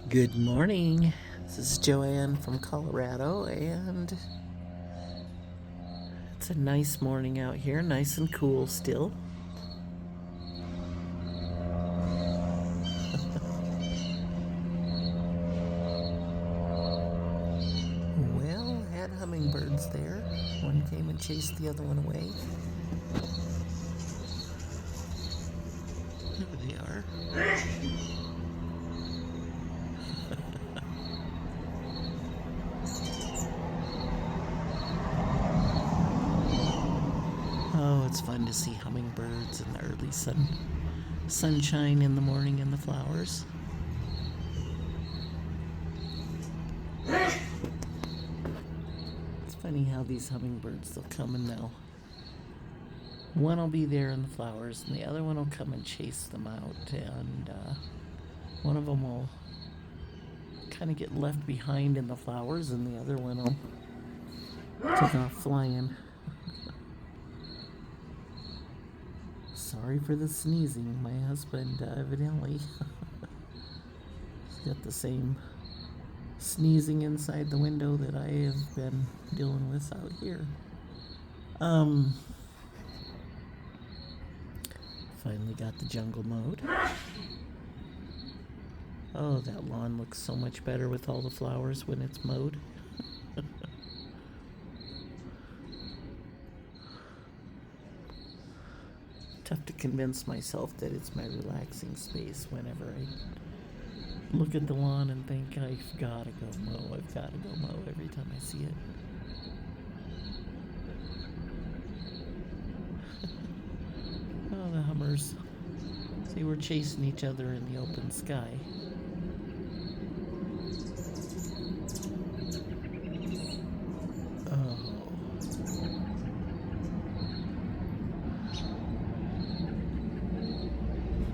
Good morning. This is Joanne from Colorado, and it's a nice morning out here, nice and cool still. Well, had hummingbirds there. One came and chased the other one away. There they are. Oh, it's fun to see hummingbirds in the early sunshine in the morning in the flowers. It's funny how these hummingbirds, they'll come and one will be there in the flowers, and the other one will come and chase them out, and one of them will kind of get left behind in the flowers, and the other one will take off flying. Sorry for the sneezing. My husband evidently has got the same sneezing inside the window that I have been dealing with out here. Finally got the jungle mode. Oh, that lawn looks so much better with all the flowers when it's mowed. Tough to convince myself that it's my relaxing space whenever I look at the lawn and think I've got to go mow, I've got to go mow every time I see it. Oh, the hummers. See, we're chasing each other in the open sky. Oh.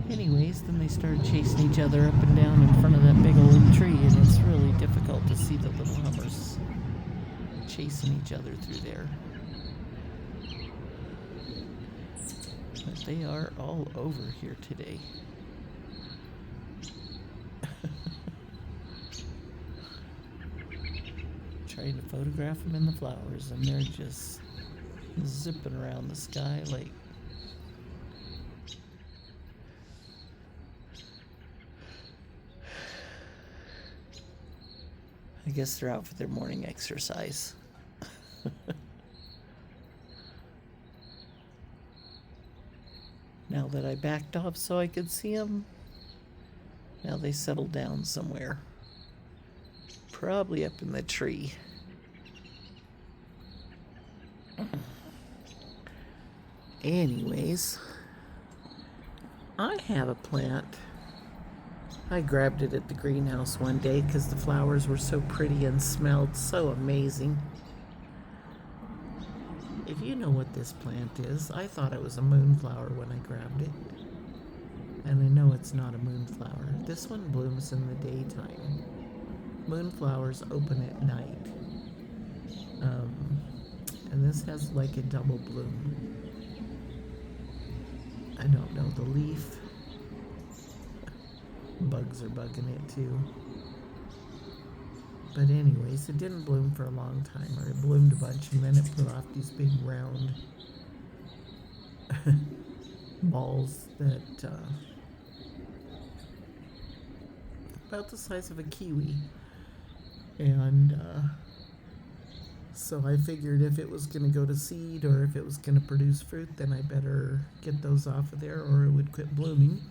Anyways, then they started chasing each other up and down in front of that big old tree, and it's really difficult to see the little hummers chasing each other through there. But they are all over here today. Trying to photograph them in the flowers, and they're just zipping around the sky like I guess they're out for their morning exercise. Now that I backed off so I could see them, now they settled down somewhere. Probably up in the tree. Anyways, I have a plant. I grabbed it at the greenhouse one day because the flowers were so pretty and smelled so amazing. If you know what this plant is, I thought it was a moonflower when I grabbed it. And I know it's not a moonflower. This one blooms in the daytime. Moonflowers open at night. And this has like a double bloom. I don't know, the leaf. Bugs are bugging it too. But anyways, it didn't bloom for a long time, or it bloomed a bunch and then it put off these big round balls that about the size of a kiwi. And so I figured if it was going to go to seed or if it was going to produce fruit, then I better get those off of there or it would quit blooming.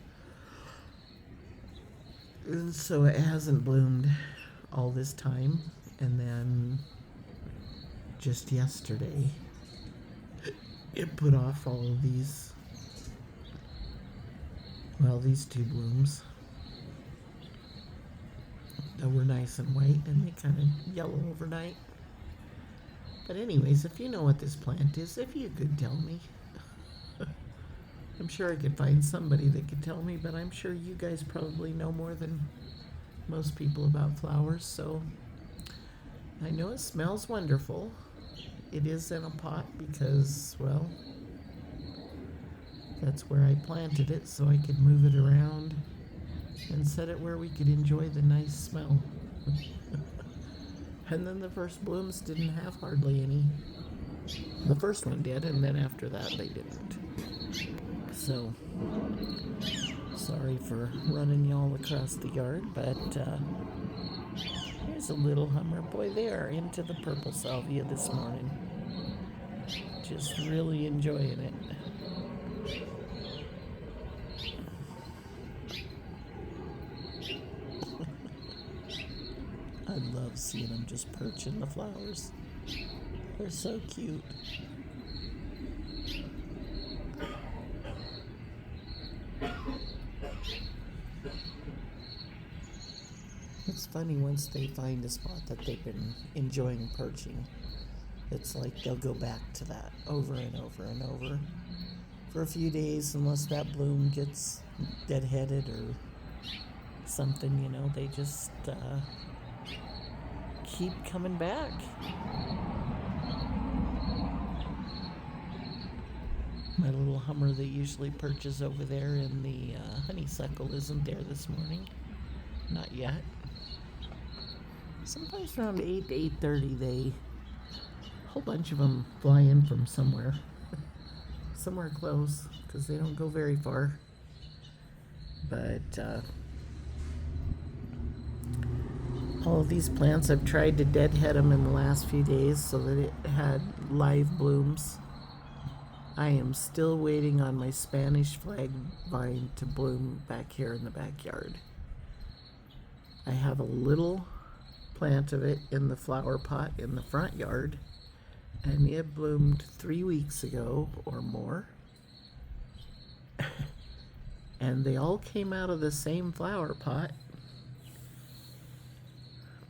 And so it hasn't bloomed all this time. And then just yesterday, it put off all of these, these two blooms that were nice and white, and they kind of yellow overnight. But anyways, if you know what this plant is, if you could tell me. I'm sure I could find somebody that could tell me, but I'm sure you guys probably know more than most people about flowers, so I know it smells wonderful. It is in a pot because, that's where I planted it so I could move it around and set it where we could enjoy the nice smell. And then the first blooms didn't have hardly any. The first one did, and then after that they didn't. So, sorry for running y'all across the yard, but here's a little hummer. Boy, they are into the purple salvia this morning. Just really enjoying it. I love seeing them just perch in the flowers. They're so cute. It's funny, once they find a spot that they've been enjoying perching, it's like they'll go back to that over and over and over for a few days, unless that bloom gets deadheaded or something, they just keep coming back. My little hummer that usually perches over there in the honeysuckle isn't there this morning. Not yet. Sometimes around 8 to 8:30, a whole bunch of them fly in from somewhere close, because they don't go very far. But all of these plants, I've tried to deadhead them in the last few days so that it had live blooms. I am still waiting on my Spanish flag vine to bloom back here in the backyard. I have a little plant of it in the flower pot in the front yard, and it bloomed 3 weeks ago or more. And they all came out of the same flower pot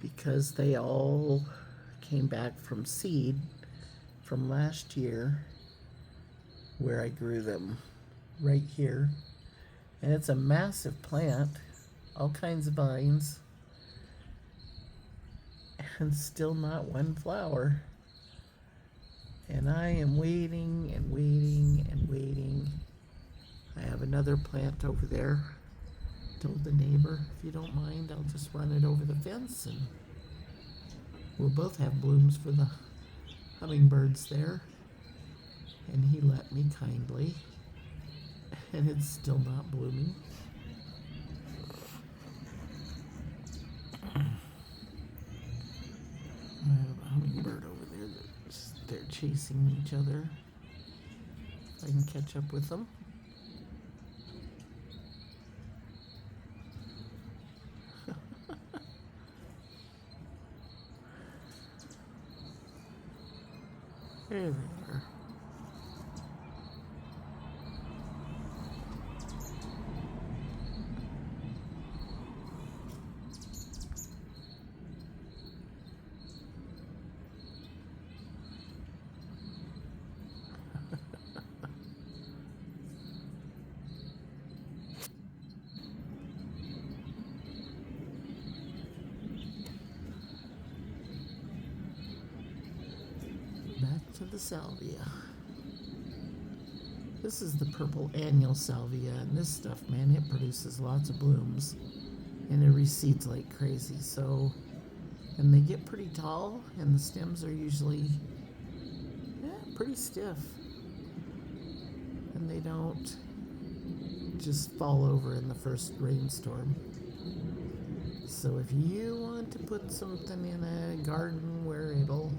because they all came back from seed from last year, where I grew them right here. And it's a massive plant, all kinds of vines, and still not one flower. And I am waiting and waiting and waiting. I have another plant over there. Told the neighbor, if you don't mind, I'll just run it over the fence, and we'll both have blooms for the hummingbirds there. And he let me kindly, and it's still not blooming. I have a hummingbird over there they're chasing each other. If I can catch up with them. There they are. Back to the salvia. This is the purple annual salvia, and this stuff, man, it produces lots of blooms, and it reseeds like crazy. So, and they get pretty tall, and the stems are usually pretty stiff, and they don't just fall over in the first rainstorm. So if you want to put something in a garden where it'll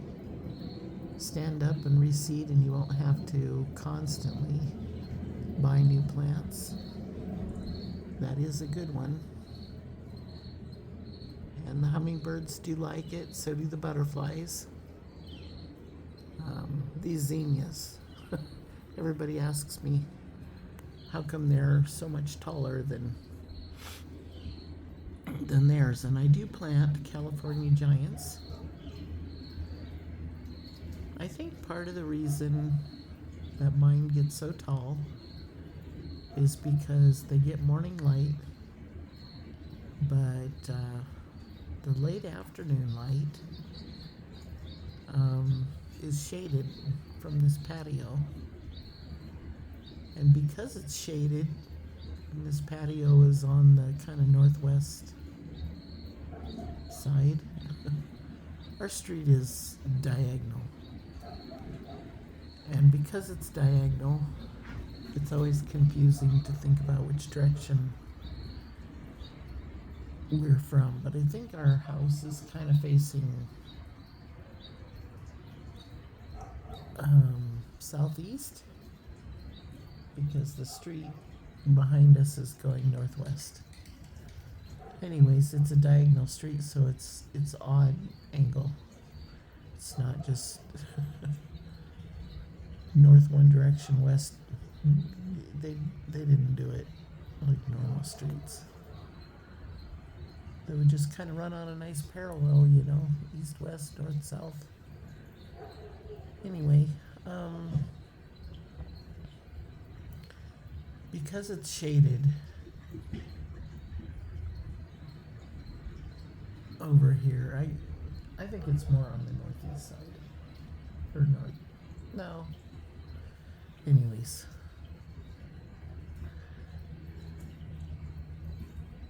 stand up and reseed and you won't have to constantly buy new plants, that is a good one. And the hummingbirds do like it, so do the butterflies. These zinnias, everybody asks me how come they're so much taller than theirs, and I do plant California giants. I think part of the reason that mine gets so tall is because they get morning light, but the late afternoon light is shaded from this patio. And because it's shaded, And this patio is on the kind of northwest side. Our street is diagonal. And because it's diagonal, it's always confusing to think about which direction we're from. But I think our house is kind of facing southeast because the street behind us is going northwest. Anyways, it's a diagonal street, so it's odd angle. It's not just north one direction, west. They didn't do it like normal streets. They would just kind of run on a nice parallel, east, west, north, south. Anyway, because it's shaded over here, I think it's more on the northeast side. Or north. No. Anyways.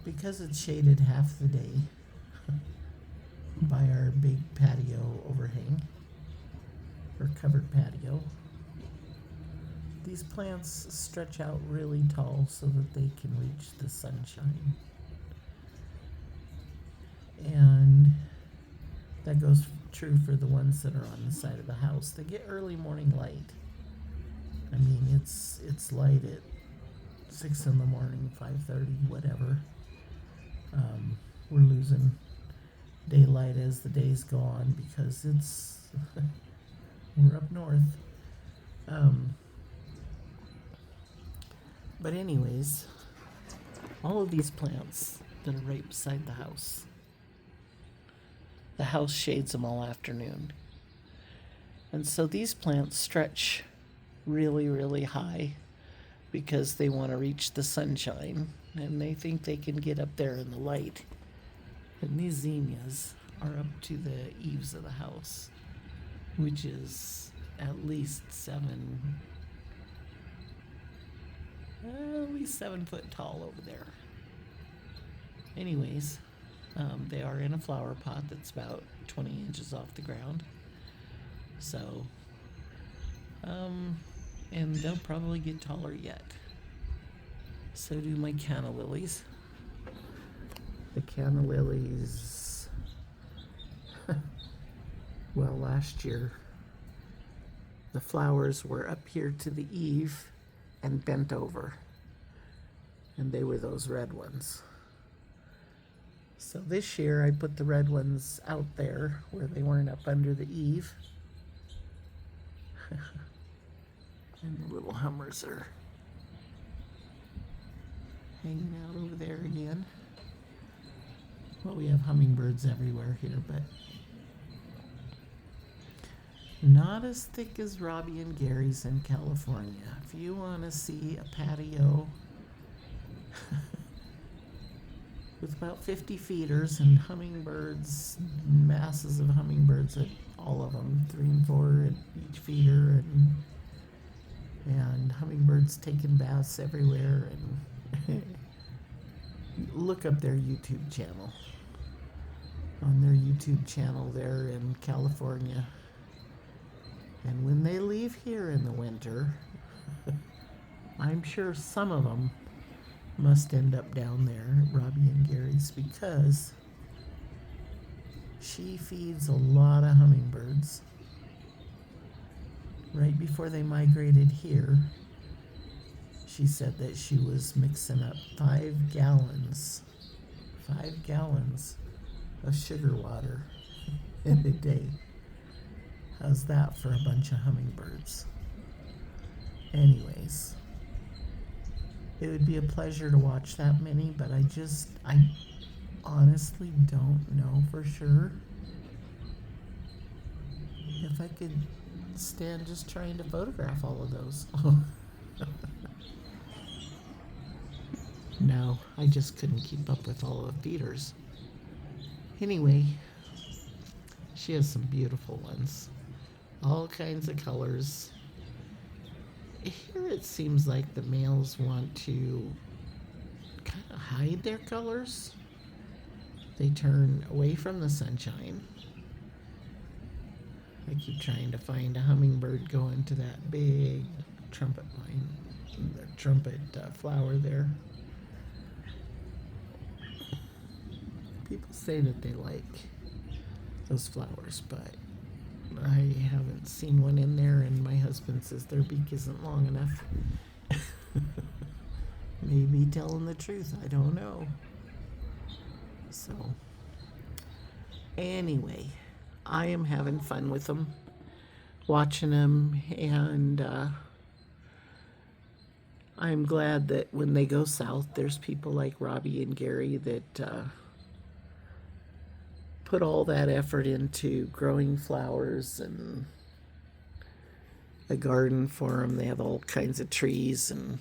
Because it's shaded half the day by our big patio overhang, or covered patio, these plants stretch out really tall so that they can reach the sunshine. And that goes true for the ones that are on the side of the house. They get early morning light. I mean, it's light at 6 in the morning, 5:30, whatever. We're losing daylight as the days go on because we're up north. But anyways, all of these plants that are right beside the house shades them all afternoon. And so these plants stretch really, really high because they want to reach the sunshine and they think they can get up there in the light. And these zinnias are up to the eaves of the house, which is at least 7 foot tall over there. Anyways, they are in a flower pot that's about 20 inches off the ground. So, and they'll probably get taller yet. So do my canna lilies. The canna lilies, well, last year, the flowers were up here to the eave and bent over. And they were those red ones. So this year I put the red ones out there where they weren't up under the eave. And the little hummers are hanging out over there again. Well, we have hummingbirds everywhere here, but not as thick as Robbie and Gary's in California. If you want to see a patio with about 50 feeders and hummingbirds, masses of hummingbirds at all of them, 3 and 4 at each feeder, and hummingbirds taking baths everywhere, and look up their YouTube channel. On their YouTube channel there in California. And when they leave here in the winter, I'm sure some of them must end up down there at Robbie and Gary's because she feeds a lot of hummingbirds. Right before they migrated here, she said that she was mixing up 5 gallons of sugar water in a day. How's that for a bunch of hummingbirds? Anyways, it would be a pleasure to watch that many, but I honestly don't know for sure if I could stand just trying to photograph all of those. No, I just couldn't keep up with all of the feeders. Anyway, she has some beautiful ones. All kinds of colors. Here it seems like the males want to hide their colors. They turn away from the sunshine. I keep trying to find a hummingbird going to that big trumpet vine, the trumpet flower there. People say that they like those flowers, but I haven't seen one in there, and my husband says their beak isn't long enough. Maybe telling the truth, I don't know. So, anyway, I am having fun with them, watching them, and I'm glad that when they go south, there's people like Robbie and Gary that put all that effort into growing flowers and a garden for them. They have all kinds of trees and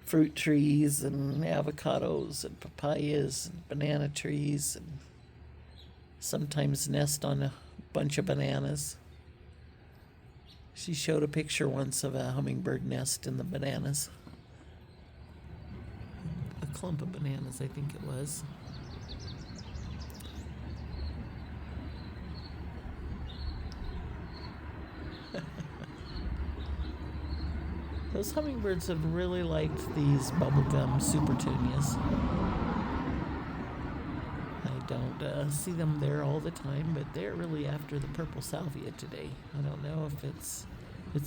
fruit trees and avocados and papayas and banana trees, and sometimes nest on a bunch of bananas. She showed a picture once of a hummingbird nest in the bananas. A clump of bananas, I think it was. Those hummingbirds have really liked these bubblegum supertunias. I don't see them there all the time, but they're really after the purple salvia today. I don't know if it's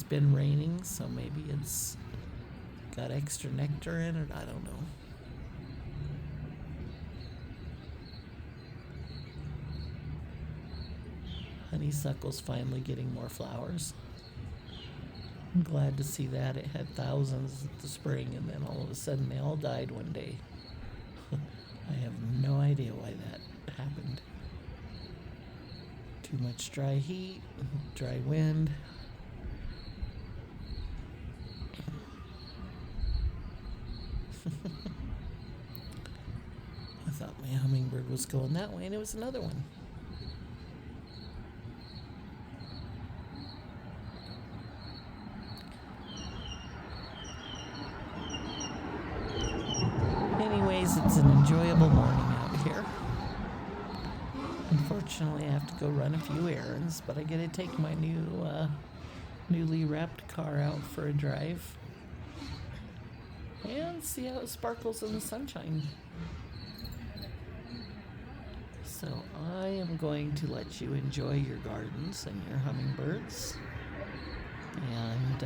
been raining, so maybe it's got extra nectar in it. I don't know. Honeysuckle's finally getting more flowers. I'm glad to see that. It had thousands at the spring, and then all of a sudden they all died one day. I have no idea why that happened. Too much dry heat, dry wind. I thought my hummingbird was going that way, and it was another one. Anyways, it's an enjoyable morning out here. Unfortunately, I have to go run a few errands, but I get to take my newly wrapped car out for a drive and see how it sparkles in the sunshine. So I am going to let you enjoy your gardens and your hummingbirds, and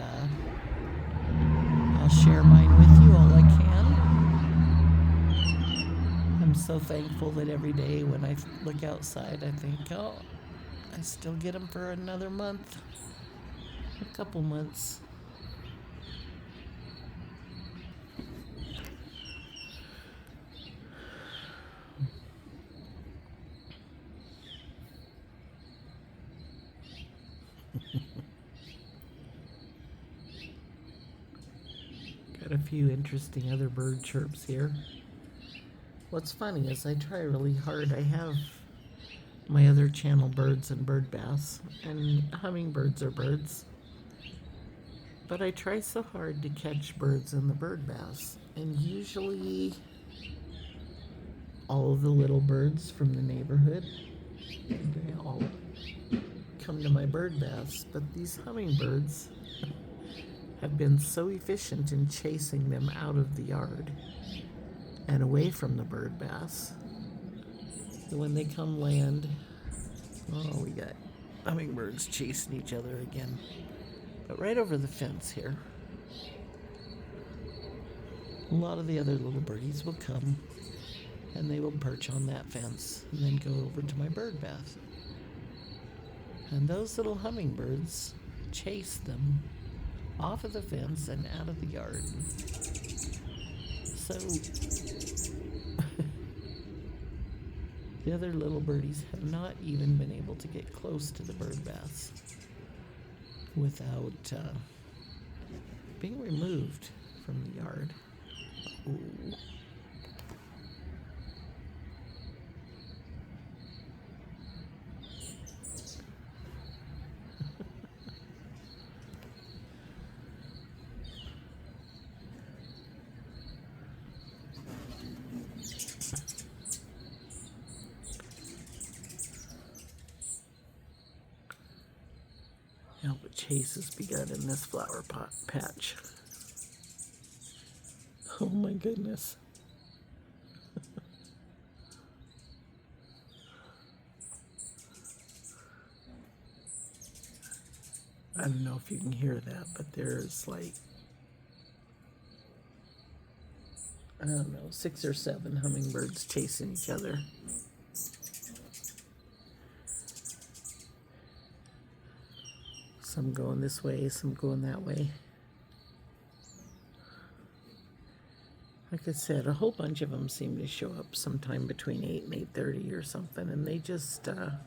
I'll share mine with you all I can. I'm so thankful that every day when I look outside, I think, oh, I still get them for another month, a couple months. Got a few interesting other bird chirps here. What's funny is I try really hard. I have my other channel, Birds and Bird Baths, and hummingbirds are birds. But I try so hard to catch birds in the bird baths, and usually all of the little birds from the neighborhood, they all come to my bird baths, but these hummingbirds have been so efficient in chasing them out of the yard and away from the bird baths that when they come land, oh, we got hummingbirds chasing each other again. But right over the fence here, a lot of the other little birdies will come and they will perch on that fence and then go over to my bird bath. And those little hummingbirds chase them off of the fence and out of the yard. So the other little birdies have not even been able to get close to the bird baths without being removed from the yard. Ooh. chase has begun in this flower pot patch. Oh my goodness. I don't know if you can hear that, but there's like, I don't know, 6 or 7 hummingbirds chasing each other. Some going this way, some going that way. Like I said, a whole bunch of them seem to show up sometime between 8 and 8:30 or something, and they just, they're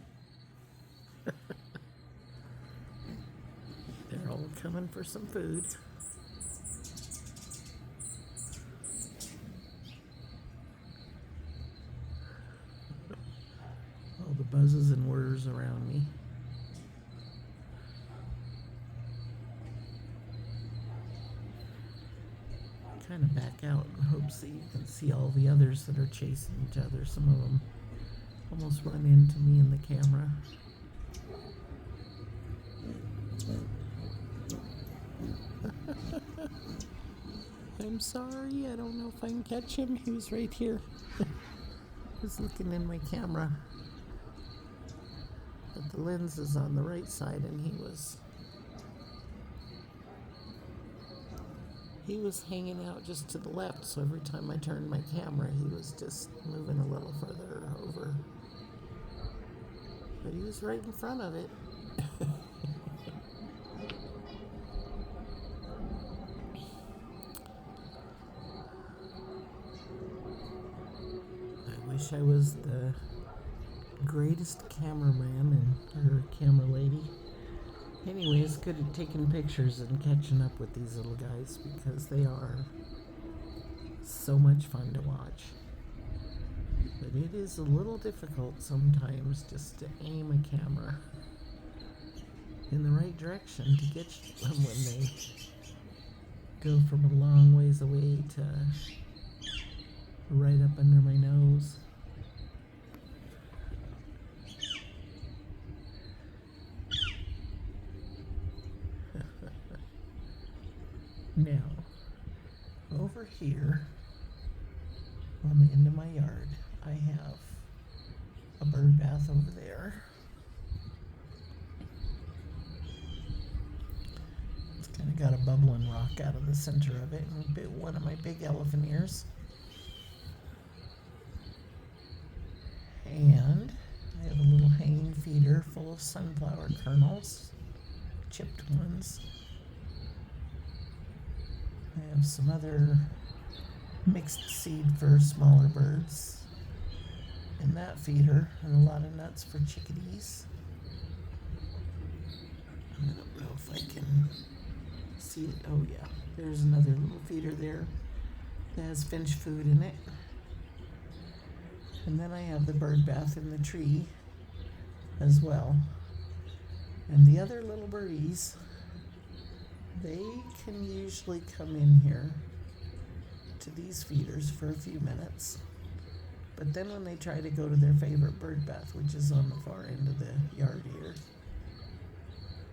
all coming for some food. All the buzzes and whirs around me. Kind of back out in hopes that you can see all the others that are chasing each other. Some of them almost run into me in the camera. I'm sorry, I don't know if I can catch him. He was right here. He was looking in my camera. But the lens is on the right side, and he was hanging out just to the left, so every time I turned my camera, he was just moving a little further over. But he was right in front of it. I wish I was the greatest cameraman or camera lady. Anyways, good at taking pictures and catching up with these little guys because they are so much fun to watch. But it is a little difficult sometimes just to aim a camera in the right direction to get them when they go from a long ways away to right up under my nose. Now, over here on the end of my yard, I have a bird bath over there. It's kind of got a bubbling rock out of the center of it and bit one of my big elephant ears. And I have a little hanging feeder full of sunflower kernels, chipped ones. I have some other mixed seed for smaller birds in that feeder, and a lot of nuts for chickadees. I don't know if I can see it. Oh yeah, there's another little feeder there that has finch food in it. And then I have the bird bath in the tree as well. And the other little birdies, they can usually come in here to these feeders for a few minutes. But then when they try to go to their favorite bird bath, which is on the far end of the yard here,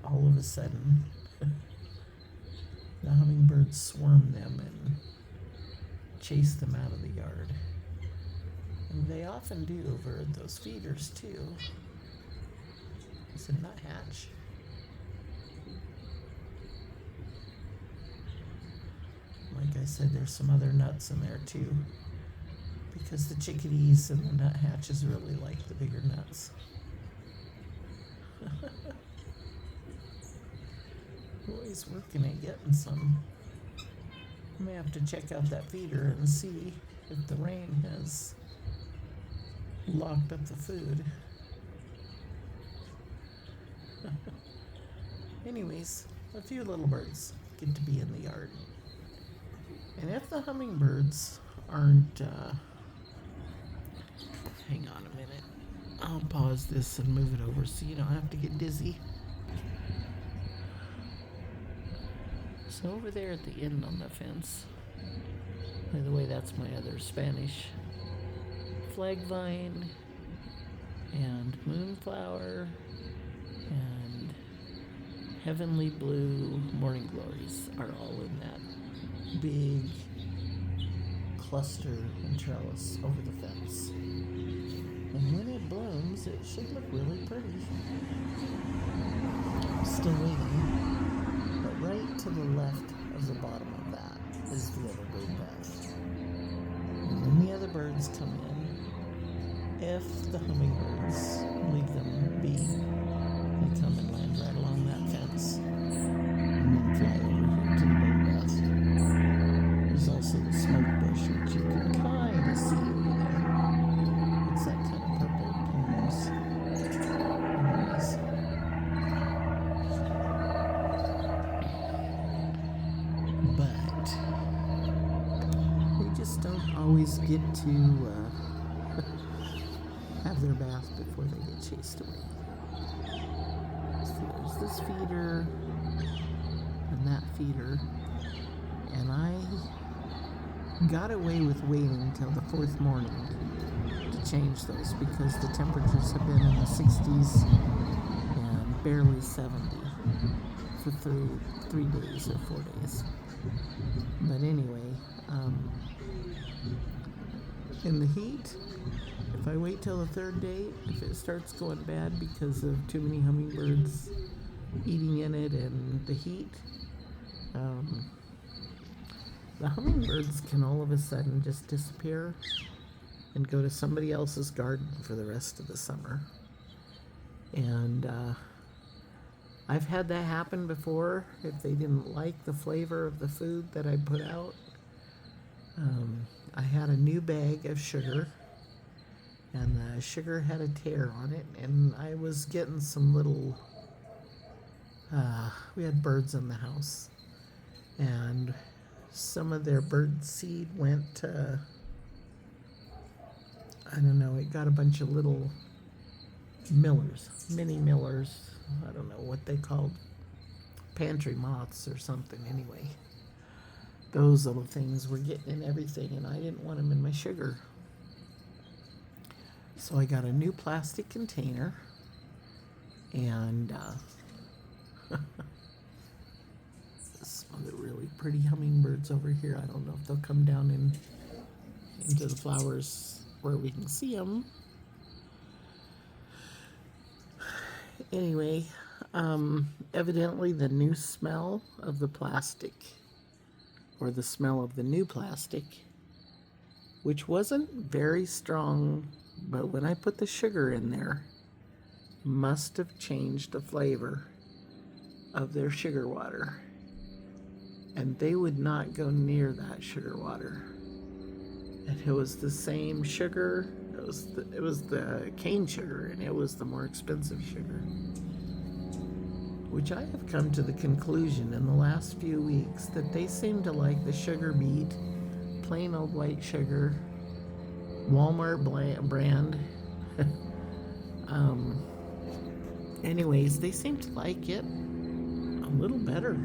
all of a sudden, the hummingbirds swarm them and chase them out of the yard. And they often do over those feeders too. Is it nuthatch? Like I said, there's some other nuts in there too, because the chickadees and the nuthatches really like the bigger nuts. Always working at getting some. I may have to check out that feeder and see if the rain has locked up the food. Anyways, a few little birds get to be in the yard. And if the hummingbirds aren't, hang on a minute, I'll pause this and move it over so you don't have to get dizzy. So over there at the end on the fence, by the way, that's my other Spanish flag vine and moonflower and heavenly blue morning glories are all in that big cluster and trellis over the fence. And when it blooms, it should look really pretty. Still waiting, but right to the left of the bottom of that is the other bird nest. And when the other birds come in, if the hummingbirds leave them be, they come and land right along that fence and then fly over here to the bird nest. There's also the smoke bush, which you can kind of see over there. It's that kind of purple plumes. Anyways. But they just don't always get to have their bath before they get chased away. So there's this feeder and that feeder, and I got away with waiting till the fourth morning to change those because the temperatures have been in the 60s and barely 70 for 3 days or 4 days. But anyway, in the heat, if I wait till the third day, if it starts going bad because of too many hummingbirds eating in it and the heat, the hummingbirds can all of a sudden just disappear and go to somebody else's garden for the rest of the summer. And I've had that happen before if they didn't like the flavor of the food that I put out. I had a new bag of sugar, and the sugar had a tear on it, and I was getting some little, we had birds in the house, and some of their bird seed went to, I don't know, it got a bunch of little mini millers, I don't know what they called, pantry moths or something anyway. Those little things were getting in everything, and I didn't want them in my sugar. So I got a new plastic container, and some other really pretty hummingbirds over here. I don't know if they'll come down into the flowers where we can see them. Anyway, evidently the new smell of the plastic, or the smell of the new plastic, which wasn't very strong, but when I put the sugar in there, must have changed the flavor of their sugar water. And they would not go near that sugar water. And it was the same sugar, it was the cane sugar, and it was the more expensive sugar. Which I have come to the conclusion in the last few weeks that they seem to like the sugar beet, plain old white sugar, Walmart brand. Anyways, they seem to like it a little better.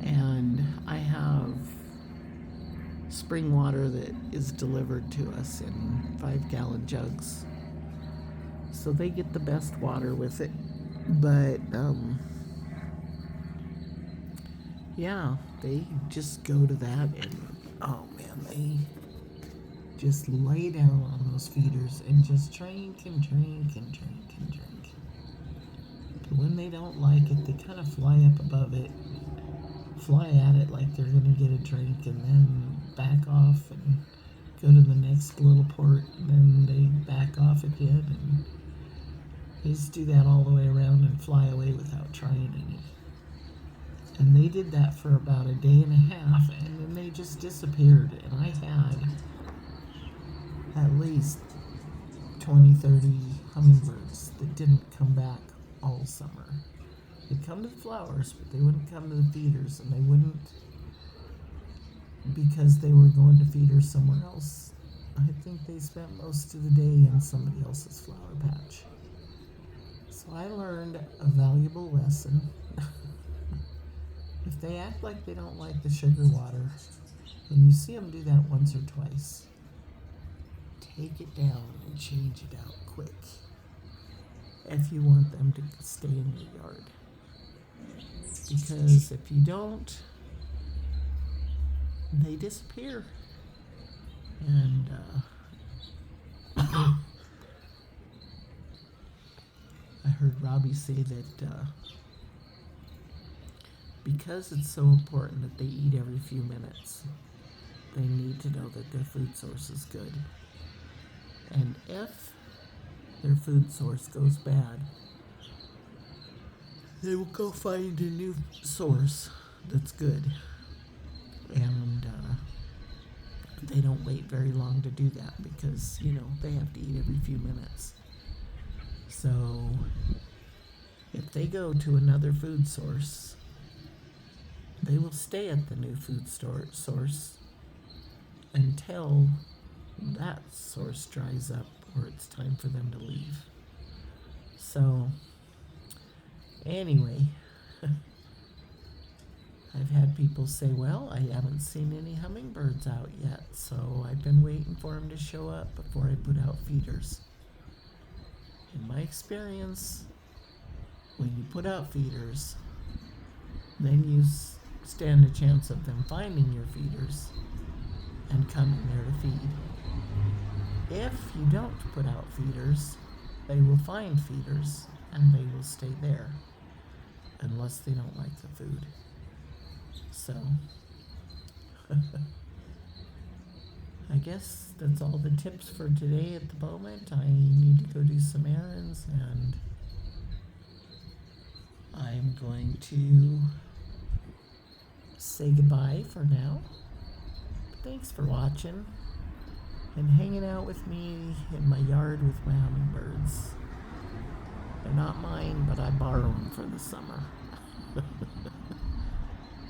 And I have spring water that is delivered to us in 5-gallon jugs. So they get the best water with it. But, yeah, they just go to that and, oh man, they just lay down on those feeders and just drink and drink and drink and drink. But when they don't like it, they kind of fly up above it, fly at it like they're going to get a drink, and then back off and go to the next little port, and then they back off again, and they just do that all the way around and fly away without trying any. And they did that for about a day and a half, and then they just disappeared. And I had at least 20, 30 hummingbirds that didn't come back all summer. They'd come to the flowers, but they wouldn't come to the feeders, and they wouldn't because they were going to feeders somewhere else. I think they spent most of the day in somebody else's flower patch. So I learned a valuable lesson. If they act like they don't like the sugar water, and you see them do that once or twice, take it down and change it out quick. if you want them to stay in your yard. Because if you don't, they disappear. And I heard Robbie say that because it's so important that they eat every few minutes, they need to know that their food source is good. And if their food source goes bad, they will go find a new source that's good. And they don't wait very long to do that because, they have to eat every few minutes. So if they go to another food source, they will stay at the new food source until that source dries up or it's time for them to leave. So, anyway, I've had people say, well, I haven't seen any hummingbirds out yet, so I've been waiting for them to show up before I put out feeders. In my experience, when you put out feeders, then you stand a chance of them finding your feeders and coming there to feed. If you don't put out feeders, they will find feeders and they will stay there unless they don't like the food. So, I guess that's all the tips for today at the moment. I need to go do some errands and I'm going to say goodbye for now. Thanks for watching and hanging out with me in my yard with my hummingbirds. They're not mine, but I borrow them for the summer.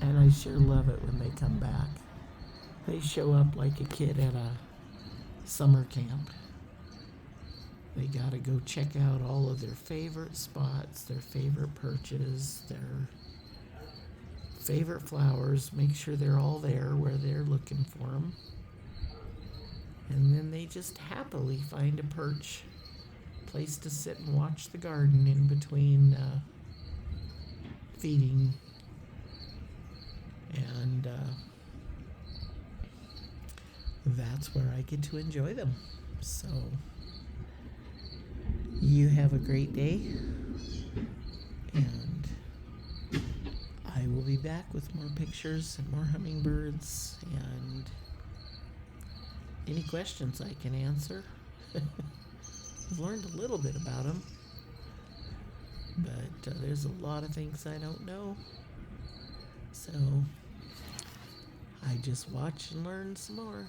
And I sure love it when they come back. They show up like a kid at a summer camp. They gotta go check out all of their favorite spots, their favorite perches, their favorite flowers, make sure they're all there where they're looking for them. And then they just happily find a perch, place to sit and watch the garden in between feeding. And that's where I get to enjoy them. So, you have a great day, and I will be back with more pictures and more hummingbirds and any questions I can answer. I've learned a little bit about them, but there's a lot of things I don't know. So I just watch and learn some more.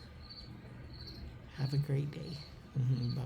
Have a great day. Bye-bye.